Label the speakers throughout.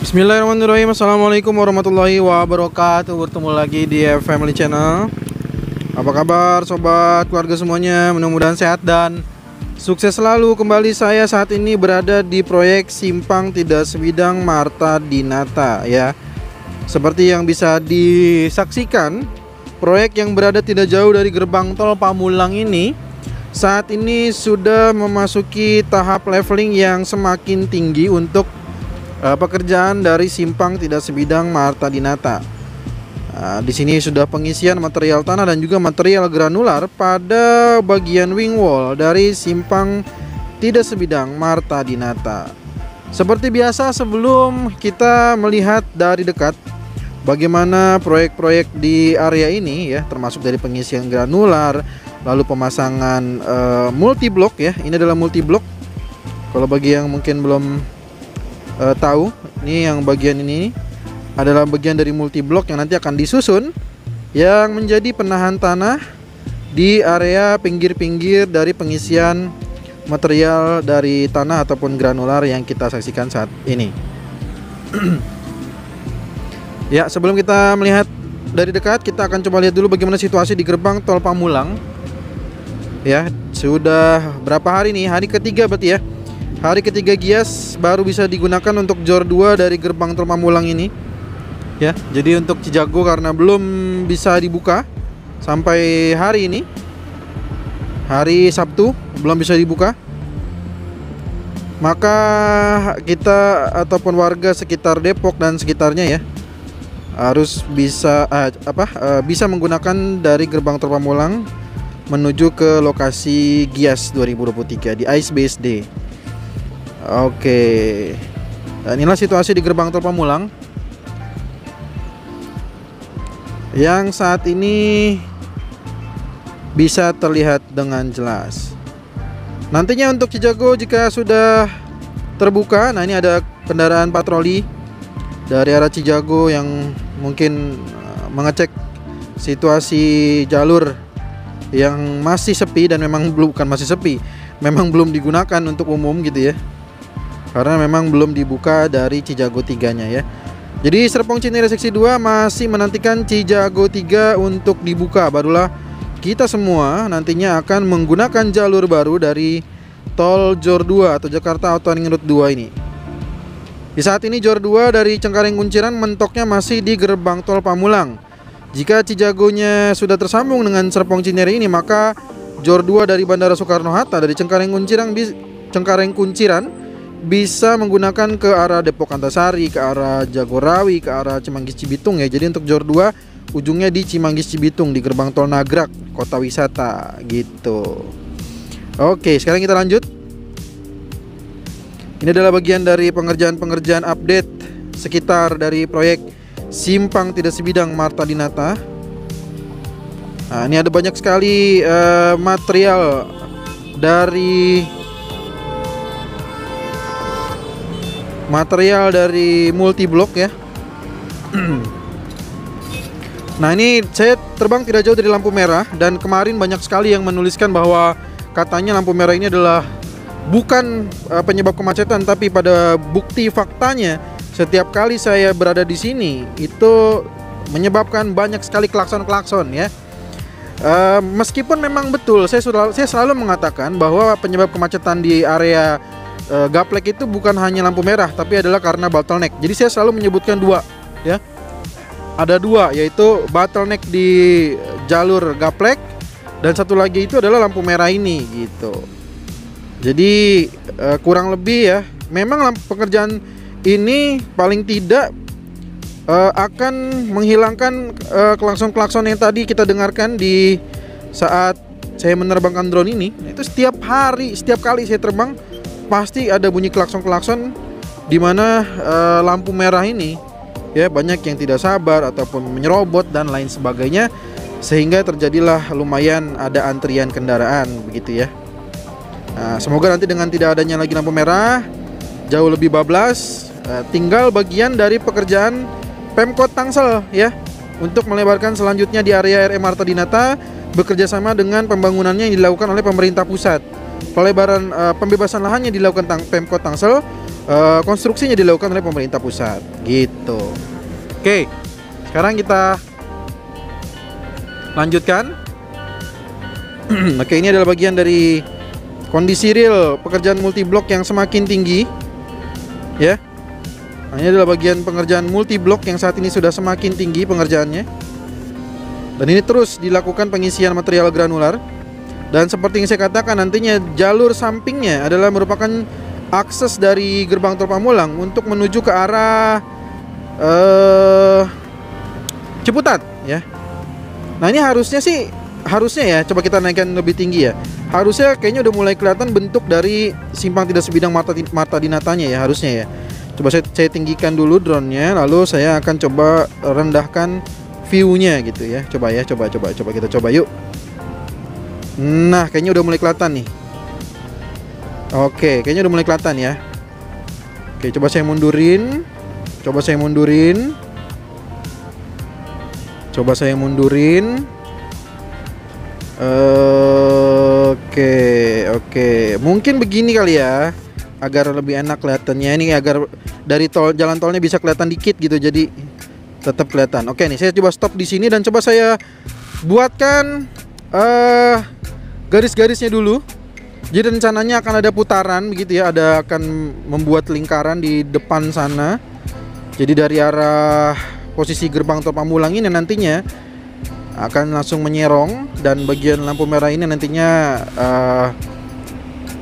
Speaker 1: Bismillahirrahmanirrahim. Assalamualaikum warahmatullahi wabarakatuh. Bertemu lagi di Family Channel. Apa kabar sobat keluarga semuanya? Mudah-mudahan sehat dan sukses selalu. Kembali saya saat ini berada di proyek Simpang Tidak Sebidang Marta Dinata ya. Seperti yang bisa disaksikan, proyek yang berada tidak jauh dari gerbang tol Pamulang ini saat ini sudah memasuki tahap leveling yang semakin tinggi untuk pekerjaan dari Simpang Tidak Sebidang Marta Dinata. Di sini sudah pengisian material tanah dan juga material granular pada bagian wing wall dari Simpang Tidak Sebidang Marta Dinata. Seperti biasa, sebelum kita melihat dari dekat bagaimana proyek-proyek di area ini ya, termasuk dari pengisian granular, lalu pemasangan multiblok ya. Ini adalah multiblok. Kalau bagi yang mungkin belum tahu, ini yang bagian ini adalah bagian dari multiblok yang nanti akan disusun yang menjadi penahan tanah di area pinggir-pinggir dari pengisian material dari tanah ataupun granular yang kita saksikan saat ini. Ya, sebelum kita melihat dari dekat, kita akan coba lihat dulu bagaimana situasi di gerbang tol Pamulang. Ya, sudah berapa hari nih? Hari ketiga berarti ya. Hari ketiga Gias baru bisa digunakan untuk jor 2 dari gerbang tol Pamulang ini. Ya, jadi untuk Cijago karena belum bisa dibuka sampai hari ini. Hari Sabtu belum bisa dibuka. Maka kita ataupun warga sekitar Depok dan sekitarnya ya harus bisa bisa menggunakan dari gerbang tol Pamulang menuju ke lokasi Gias 2023 di AIS BSD. Oke, dan inilah situasi di gerbang tol Pamulang yang saat ini bisa terlihat dengan jelas. Nantinya untuk Cijago jika sudah terbuka, nah ini ada kendaraan patroli dari arah Cijago yang mungkin mengecek situasi jalur yang masih sepi dan memang bukan masih sepi, memang belum digunakan untuk umum gitu ya. Karena memang belum dibuka dari Cijago 3-nya ya. Jadi Serpong Cinere seksi 2 masih menantikan Cijago 3 untuk dibuka. Barulah kita semua nantinya akan menggunakan jalur baru dari tol Jor 2 atau Jakarta Auto Ring Road 2 ini. Di saat ini Jor 2 dari Cengkareng Kunciran mentoknya masih di gerbang tol Pamulang. Jika Cijagonya sudah tersambung dengan Serpong Cinere ini, maka Jor 2 dari Bandara Soekarno-Hatta dari Cengkareng Kunciran bisa menggunakan ke arah Depok Antasari, ke arah Jagorawi, ke arah Cimanggis Cibitung ya. Jadi untuk Jor 2 ujungnya di Cimanggis Cibitung di gerbang tol Nagrak, kota wisata gitu. Oke, sekarang kita lanjut. Ini adalah bagian dari pengerjaan update sekitar dari proyek Simpang Tidak Sebidang Marta Dinata. Nah, ini ada banyak sekali material dari multiblok ya. Nah, ini saya terbang tidak jauh dari lampu merah dan kemarin banyak sekali yang menuliskan bahwa katanya lampu merah ini adalah bukan penyebab kemacetan, tapi pada bukti faktanya setiap kali saya berada di sini itu menyebabkan banyak sekali klakson ya. Meskipun memang betul saya selalu mengatakan bahwa penyebab kemacetan di area Gaplek itu bukan hanya lampu merah, tapi adalah karena bottleneck. Jadi saya selalu menyebutkan dua ya. Ada dua, yaitu bottleneck di jalur Gaplek dan satu lagi itu adalah lampu merah ini gitu. Jadi kurang lebih ya, memang pekerjaan ini paling tidak akan menghilangkan klakson-klakson yang tadi kita dengarkan di saat saya menerbangkan drone ini. Itu setiap kali saya terbang pasti ada bunyi klakson-klakson di mana lampu merah ini ya banyak yang tidak sabar ataupun menyerobot dan lain sebagainya, sehingga terjadilah lumayan ada antrian kendaraan begitu ya. Nah, semoga nanti dengan tidak adanya lagi lampu merah jauh lebih bablas. Tinggal bagian dari pekerjaan Pemkot Tangsel ya untuk melebarkan selanjutnya di area RM Marta Dinata bekerjasama dengan pembangunannya yang dilakukan oleh pemerintah pusat. Pembebasan lahannya dilakukan Pemkot Tangsel, konstruksinya dilakukan oleh pemerintah pusat gitu. Oke, sekarang kita lanjutkan. Oke, ini adalah bagian dari kondisi real pekerjaan multiblok yang semakin tinggi ya. Nah, ini adalah bagian pengerjaan multiblok yang saat ini sudah semakin tinggi pengerjaannya. Dan ini terus dilakukan pengisian material granular. Dan seperti yang saya katakan, nantinya jalur sampingnya adalah merupakan akses dari gerbang tol Pamulang untuk menuju ke arah Ciputat ya. Nah, ini harusnya ya, coba kita naikkan lebih tinggi ya. Harusnya kayaknya udah mulai kelihatan bentuk dari simpang tidak sebidang Marta Dinatanya ya, harusnya ya. Coba saya tinggikan dulu drone-nya, lalu saya akan coba rendahkan view-nya gitu ya. Coba kita coba yuk. Nah, kayaknya udah mulai kelihatan nih. Oke, kayaknya udah mulai kelihatan ya. Oke, coba saya mundurin. Oke. Mungkin begini kali ya, agar lebih enak kelihatannya. Ini agar dari jalan tolnya bisa kelihatan dikit gitu, jadi tetap kelihatan. Oke nih, saya coba stop di sini dan coba saya buatkan garis-garisnya dulu. Jadi rencananya akan ada putaran begitu ya, akan membuat lingkaran di depan sana. Jadi dari arah posisi gerbang tol Pamulang ini nantinya akan langsung menyerong, dan bagian lampu merah ini nantinya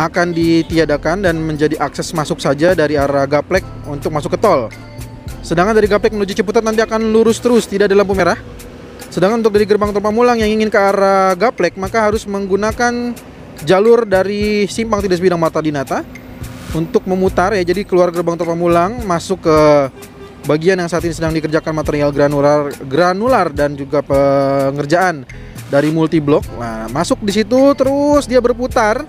Speaker 1: akan ditiadakan dan menjadi akses masuk saja dari arah Gaplek untuk masuk ke tol. Sedangkan dari Gaplek menuju Ciputat nanti akan lurus terus, tidak ada lampu merah. Sedangkan untuk dari gerbang tol Pamulang yang ingin ke arah Gaplek, maka harus menggunakan jalur dari simpang tidak sebidang Marta Dinata untuk memutar ya. Jadi keluar gerbang tol Pamulang, masuk ke bagian yang saat ini sedang dikerjakan material granular dan juga pengerjaan dari multiblok. Nah, masuk di situ terus dia berputar.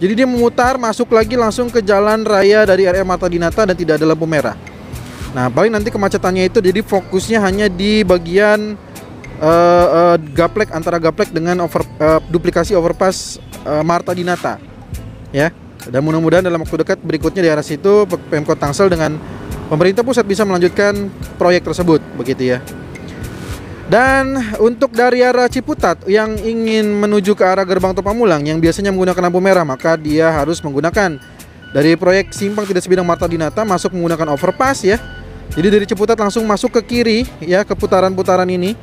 Speaker 1: Jadi dia memutar masuk lagi langsung ke jalan raya dari area Marta Dinata dan tidak ada lampu merah. Nah, paling nanti kemacetannya itu jadi fokusnya hanya di bagian Gaplek, antara Gaplek dengan duplikasi overpass Marta Dinata ya. Dan mudah-mudahan dalam waktu dekat berikutnya di arah situ Pemkot Tangsel dengan pemerintah pusat bisa melanjutkan proyek tersebut begitu ya. Dan untuk dari arah Ciputat yang ingin menuju ke arah gerbang tol Pamulang yang biasanya menggunakan lampu merah, maka dia harus menggunakan dari proyek simpang tidak sebidang Marta Dinata masuk menggunakan overpass ya. Jadi dari Ciputat langsung masuk ke kiri ya, ke putaran-putaran ini.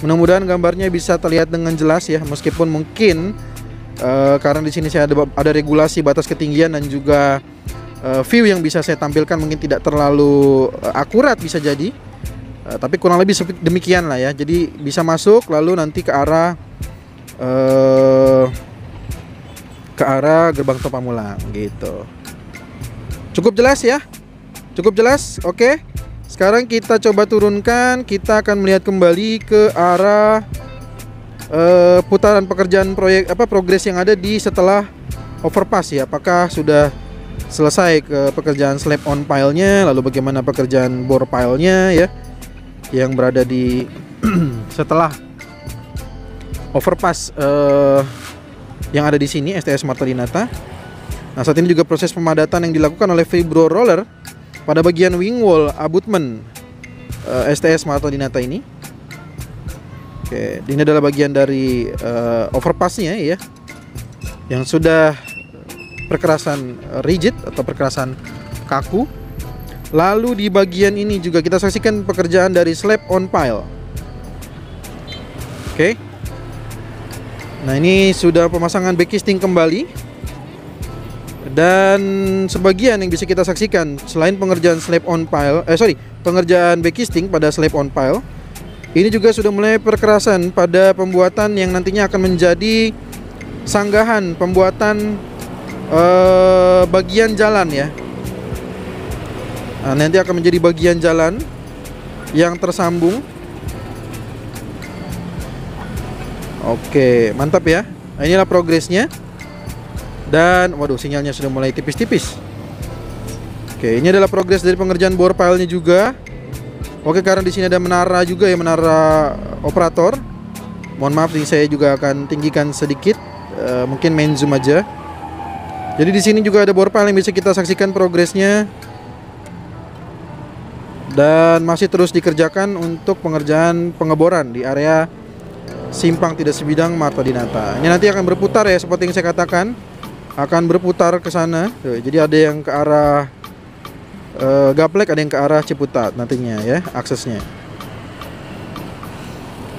Speaker 1: Mudah-mudahan gambarnya bisa terlihat dengan jelas ya, meskipun mungkin karena di sini saya ada regulasi batas ketinggian dan juga view yang bisa saya tampilkan mungkin tidak terlalu akurat bisa jadi, tapi kurang lebih demikian lah ya. Jadi bisa masuk lalu nanti ke arah gerbang tol Pamulang gitu. Cukup jelas ya? Cukup jelas? Oke. Sekarang kita coba turunkan, kita akan melihat kembali ke arah putaran pekerjaan progres yang ada di setelah overpass ya. Apakah sudah selesai ke pekerjaan slab on pile-nya, lalu bagaimana pekerjaan bore pile-nya ya, yang berada di setelah overpass yang ada di sini STS Marta Dinata. Nah, saat ini juga proses pemadatan yang dilakukan oleh vibro roller pada bagian wing wall abutment STS Marta Dinata ini. Oke, ini adalah bagian dari overpassnya ya, yang sudah perkerasan rigid atau perkerasan kaku. Lalu di bagian ini juga kita saksikan pekerjaan dari slab on pile. Oke. Nah, ini sudah pemasangan backcasting kembali. Dan sebagian yang bisa kita saksikan selain pengerjaan slab on pile, pengerjaan backcasting pada slab on pile, ini juga sudah mulai perkerasan pada pembuatan yang nantinya akan menjadi sanggahan pembuatan bagian jalan ya. Nah, nanti akan menjadi bagian jalan yang tersambung. Oke, mantap ya. Nah, inilah progresnya. Dan waduh, sinyalnya sudah mulai tipis-tipis. Oke, ini adalah progres dari pengerjaan bore pile-nya juga. Oke, karena di sini ada menara juga ya, menara operator. Mohon maaf, ini saya juga akan tinggikan sedikit, mungkin main zoom aja. Jadi di sini juga ada bore pile yang bisa kita saksikan progresnya. dan masih terus dikerjakan untuk pengerjaan pengeboran di area simpang tidak sebidang Marta Dinata. Ini nanti akan berputar ya, seperti yang saya katakan, akan berputar ke sana. Tuh, jadi ada yang ke arah Gaplek, ada yang ke arah Ciputat nantinya ya aksesnya.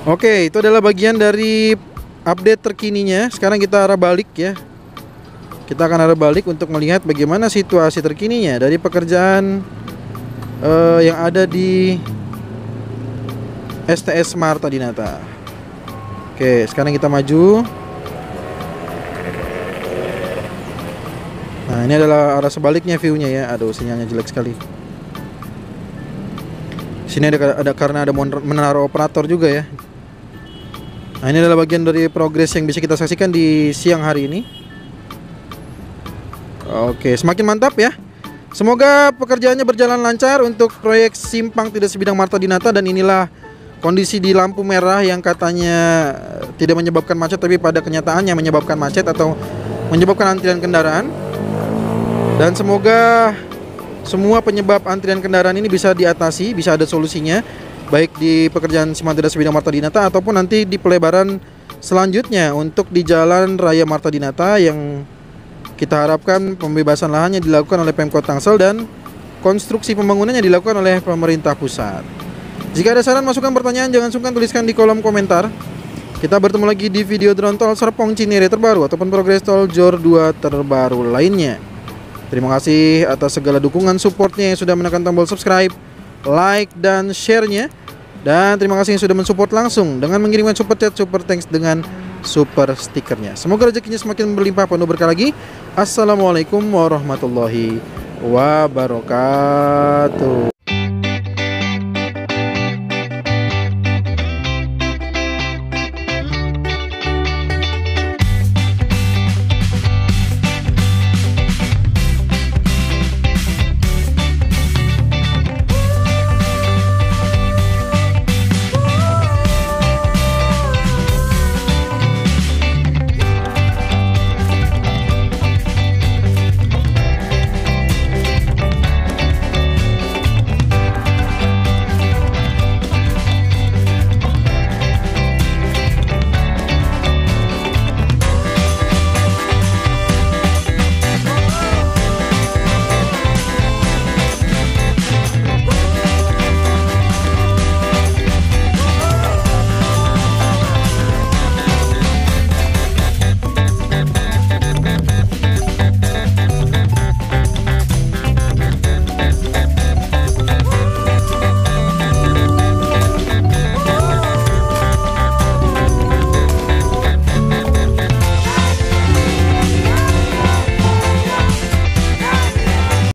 Speaker 1: Oke, itu adalah bagian dari update terkininya. Sekarang kita arah balik ya. Kita akan arah balik untuk melihat bagaimana situasi terkininya dari pekerjaan yang ada di STS Marta Dinata. Oke, sekarang kita maju. Nah, ini adalah arah sebaliknya view-nya ya. Aduh, sinyalnya jelek sekali. Sini ada karena ada menara operator juga ya. Nah, ini adalah bagian dari progres yang bisa kita saksikan di siang hari ini. Oke, semakin mantap ya. Semoga pekerjaannya berjalan lancar untuk proyek simpang tidak sebidang Marta Dinata, dan inilah kondisi di lampu merah yang katanya tidak menyebabkan macet, tapi pada kenyataannya menyebabkan macet atau menyebabkan antrian kendaraan. Dan semoga semua penyebab antrian kendaraan ini bisa diatasi, bisa ada solusinya, baik di pekerjaan simpang tidak sebidang Marta Dinata ataupun nanti di pelebaran selanjutnya untuk di Jalan Raya Marta Dinata, yang kita harapkan pembebasan lahannya dilakukan oleh Pemkot Tangsel dan konstruksi pembangunannya dilakukan oleh pemerintah pusat. Jika ada saran, masukan, pertanyaan, jangan sungkan tuliskan di kolom komentar. Kita bertemu lagi di video drone tol Serpong Cinere terbaru ataupun progres tol Jor 2 terbaru lainnya. Terima kasih atas segala dukungan supportnya yang sudah menekan tombol subscribe, like, dan share-nya. Dan terima kasih yang sudah mensupport langsung dengan mengirimkan super chat, super thanks dengan super stikernya. Semoga rezekinya semakin berlimpah penuh berkah lagi. Assalamualaikum warahmatullahi wabarakatuh.